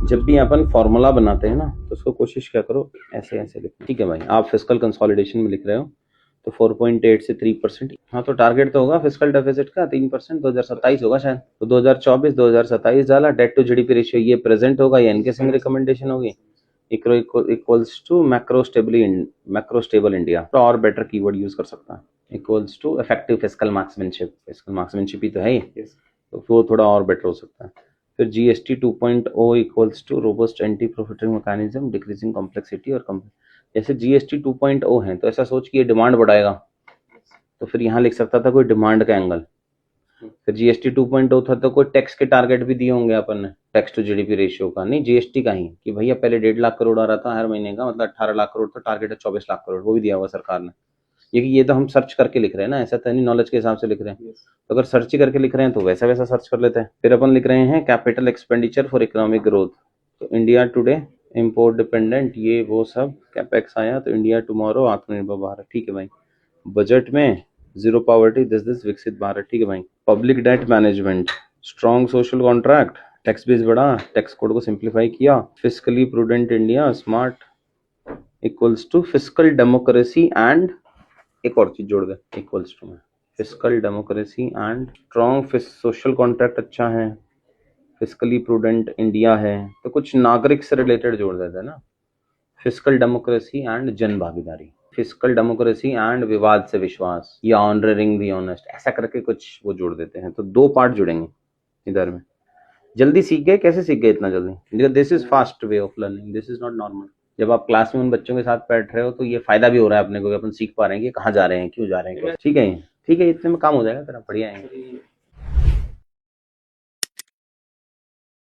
जब भी अपन फॉर्मूला बनाते हैं ना तो उसको कोशिश क्या करो ऐसे ऐसे लिखना। ठीक है भाई, आप फिस्कल कंसोलिडेशन में लिख रहे हो तो 4.8 से 3%। हाँ तो टारगेट तो होगा फिस्कल डेफिसिट का 3%, 2027 होगा शायद। तो 2024 2027 डाला। डेट टू जीडीपी रेशियो ये प्रेजेंट होगा, ये इनके सिंह रिकमेंडेशन होगी। Equals to macro stable India, तो और बेटर कीवर्ड यूज कर सकता है। Equals to effective fiscal marksmanship ही तो है ये, तो वो थोड़ा और बेटर हो सकता है। फिर GST 2.0 equals to robust anti profiteering mechanism decreasing complexity और जैसे जीएसटी 2.0 है तो ऐसा सोच कि ये डिमांड बढ़ाएगा, तो फिर यहाँ लिख सकता था कोई डिमांड का एंगल। फिर जीएसटी 2.0 था तो कोई टैक्स के टारगेट भी दिए होंगे अपन ने, टैक्स टू जीडीपी रेशियो का नहीं, जीएसटी का ही, कि भैया पहले 1.5 लाख करोड़ आ रहा था हर महीने का, मतलब 18 लाख करोड़ था, टारगेट है 24 लाख करोड़, वो भी दिया हुआ सरकार ने। ये तो हम सर्च करके लिख रहे हैं ना, ऐसा तो नहीं नॉलेज के हिसाब से लिख रहे हैं। तो अगर सर्च ही करके लिख रहे हैं तो वैसा वैसा सर्च कर लेते हैं। फिर अपन लिख रहे हैं capital expenditure for economic growth, तो इंडिया टुडे इम्पोर्ट डिपेंडेंट, ये वो सब कैपेक्स आया, तो इंडिया टुमारो आत्मनिर्भर भारत। ठीक है भाई। बजट में जीरो पॉवर्टी दिस विकसित भारत। ठीक है भाई। Public debt management, strong social contract, tax base बढ़ा, टैक्स कोड को सिंप्लीफाई किया, fiscally prudent India smart equals to fiscal democracy and एक और चीज जोड़ दे इक्वल्स टू में, fiscal democracy and strong social contract अच्छा है, फिस्कली प्रूडेंट इंडिया है, तो कुछ नागरिक से रिलेटेड जोड़ देते हैं ना, फिस्कल डेमोक्रेसी एंड जन भागीदारी, फिस्कल डेमोक्रेसी एंड विवाद से विश्वास, या ऑनरिंग दी ऑनेस्ट, ऐसा करके कुछ वो जोड़ देते हैं। तो 2 पार्ट जुड़ेंगे इधर में। जल्दी सीख गए? कैसे सीख गए इतना जल्दी? This is fast way of learning, this is not normal. जब आप क्लास में उन बच्चों के साथ बैठ रहे हो तो ये फायदा भी हो रहा है अपने को, अपन सीख पा रहे हैं कि कहाँ जा रहे हैं, क्यों जा रहे हैं। ठीक है, ठीक है, इतने में काम हो जाएगा तेरा, बढ़िया है।